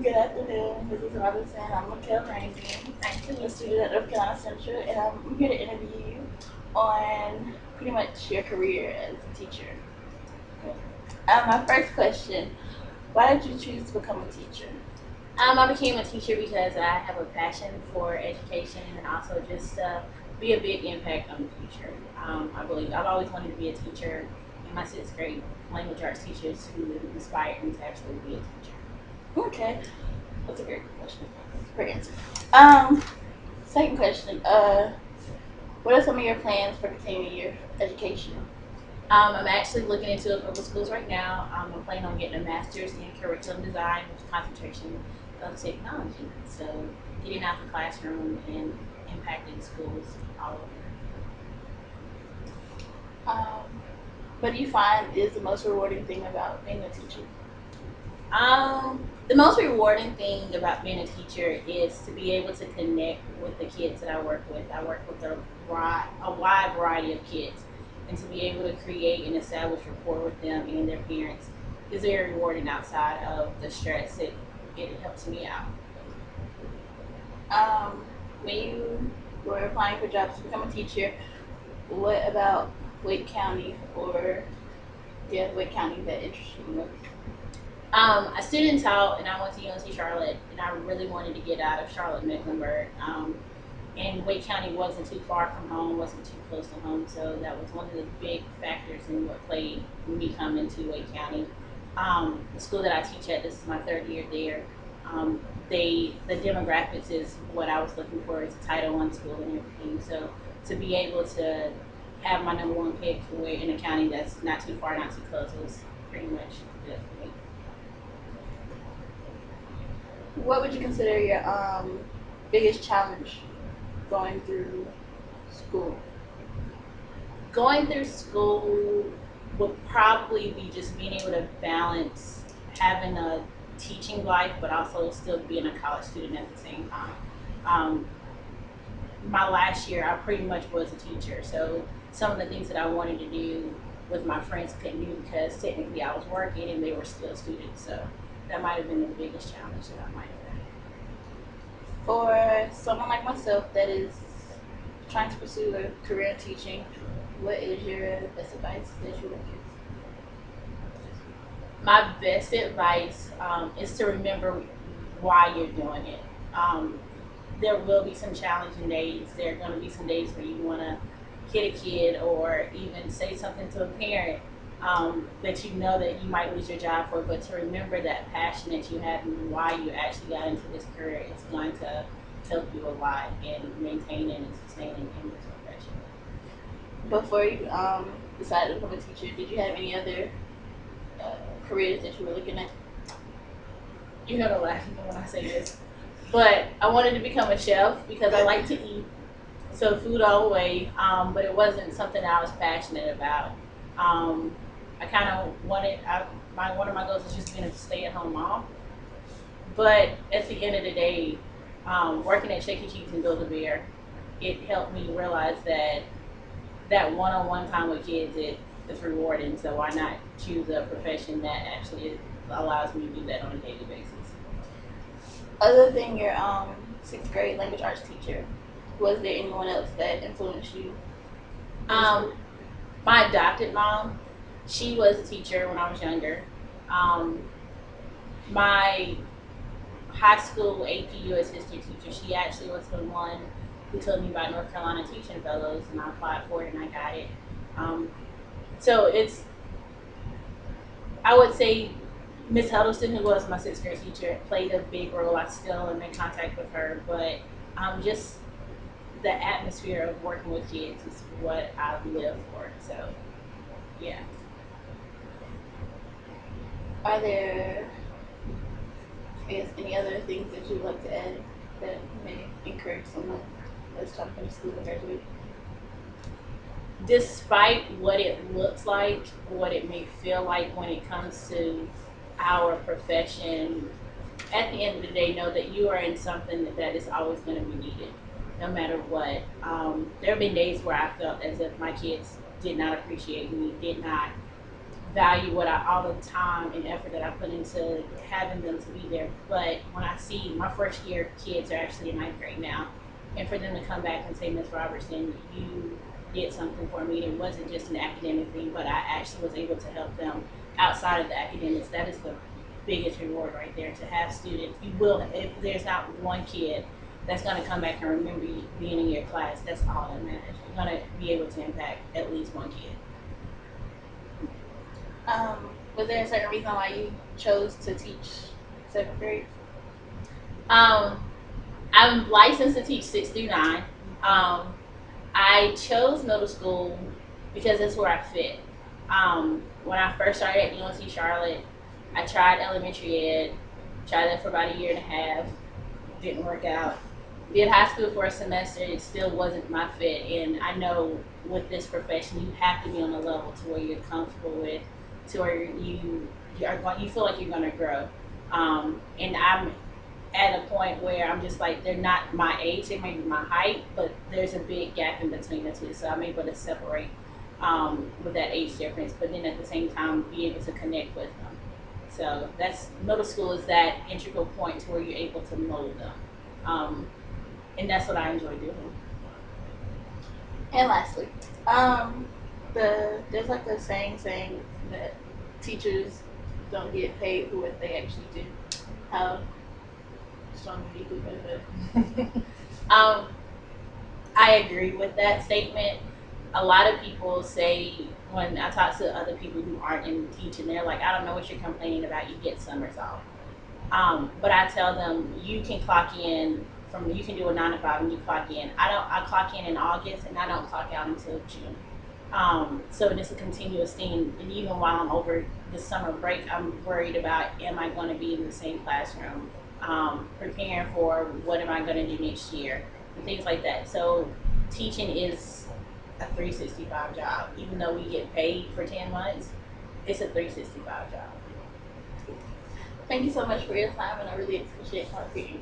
Good afternoon, Mrs. Robinson. I'm Raquel Rankin, a student at North Carolina Central, and I'm here to interview you on pretty much your career as a teacher. My first question, why did you choose to become a teacher? I became a teacher because I have a passion for education and also just be a big impact on the future. I believe I've always wanted to be a teacher, and my sixth grade language arts teachers who inspired me to actually be a teacher. Okay, that's a great question. Great answer. Um, Second question, what are some of your plans for continuing your education? I'm actually looking into a couple schools right now. I'm planning on getting a master's in curriculum design with concentration of technology. So getting out the classroom and impacting schools all over. Um, what do you find is the most rewarding thing about being a teacher? The most rewarding thing about being a teacher is to be able to connect with the kids that I work with. I work with a wide variety of kids, and to be able to create and establish rapport with them and their parents is very rewarding outside of the stress. It helps me out. Um, when you were applying for jobs to become a teacher, what about Wake County or Wake County that interested you most? I student taught and I went to UNC Charlotte, and I really wanted to get out of Charlotte Mecklenburg. And Wake County wasn't too far from home, wasn't too close to home, so that was one of the big factors in what played me coming to Wake County. The school that I teach at, this is my third year there. The demographics is what I was looking for. It's a Title I school and everything. So to be able to have my number one pick for in a county that's not too far, not too close was pretty much good for me. What would you consider your biggest challenge going through school? Going through school would probably be just being able to balance having a teaching life, but also still being a college student at the same time. Um, my last year, I pretty much was a teacher, so some of the things that I wanted to do with my friends couldn't do because technically I was working and they were still students. So that might have been the biggest challenge that I might have had. For someone like myself that is trying to pursue a career in teaching, what is your best advice that you would give? My best advice is to remember why you're doing it. There will be some challenging days. There are going to be some days where you want to hit a kid or even say something to a parent that you know that you might lose your job for, but to remember that passion that you have and why you actually got into this career is going to help you a lot in maintaining and sustaining in this profession. Before you decided to become a teacher, did you have any other uh, careers that you were looking at? You're going to laugh at me when I say this, but I wanted to become a chef because I like to eat, so food all the way. But it wasn't something that I was passionate about. Um, I kind of wanted my one of my goals is just being a stay-at-home mom. But at the end of the day, working at Chuck E. Cheese and Build a Bear, it helped me realize that one-on-one time with kids is rewarding. So why not choose a profession that actually allows me to do that on a daily basis? Other than your sixth grade language arts teacher, was there anyone else that influenced you? Um, my adopted mom, she was a teacher when I was younger. Um, my high school AP US history teacher, she actually was the one who told me about North Carolina Teaching Fellows, and I applied for it and I got it. Um, so I would say Miss Huddleston, who was my sixth grade teacher, played a big role. I still am in contact with her, but just the atmosphere of working with kids is what I live for. So, yeah. Are there, I guess, any other things that you'd like to add that may encourage someone that's trying to finish school and graduate? Despite what it looks like, what it may feel like when it comes to our profession, at the end of the day, know that you are in something that is always going to be needed, no matter what. There have been days where I felt as if my kids did not appreciate me, did not value all the time and effort that I put into having them to be there. But when I see my first year kids are actually in ninth grade now, and for them to come back and say, Miss Robertson, you did something for me. It wasn't just an academic thing, but I actually was able to help them outside of the academics. That is the biggest reward right there. To have students, you will, if there's not one kid that's going to come back and remember you being in your class, that's all that matters. You're going to be able to impact at least one kid. Was there a certain reason why you chose to teach seventh grade? I'm licensed to teach 6 through 9. I chose middle school because that's where I fit. When I first started at UNC Charlotte, I tried elementary ed, tried that for about a year and a half, didn't work out. Did high school for a semester, it still wasn't my fit. And I know with this profession, you have to be on a level to where you're comfortable with, to where you feel like you're going to grow. And I'm at a point where I'm just like, they're not my age, they may be my height, but there's a big gap in between the two. So I'm able to separate with that age difference, but then at the same time be able to connect with them. So that's middle school is that integral point to where you're able to mold them. And that's what I enjoy doing. And lastly, there's like a saying that teachers don't get paid for what they actually do. How strong do you believe in it? I agree with that statement. A lot of people say, when I talk to other people who aren't in teaching, they're like, I don't know what you're complaining about, you get summers off. But I tell them, you can clock in you can do a 9 to 5 and you clock in. I clock in August and I don't clock out until June. So it's a continuous thing. And even while I'm over the summer break, I'm worried about, am I going to be in the same classroom? Preparing for what am I going to do next year? And things like that. So teaching is a 365 job. Even though we get paid for 10 months, it's a 365 job. Thank you so much for your time, and I really appreciate how you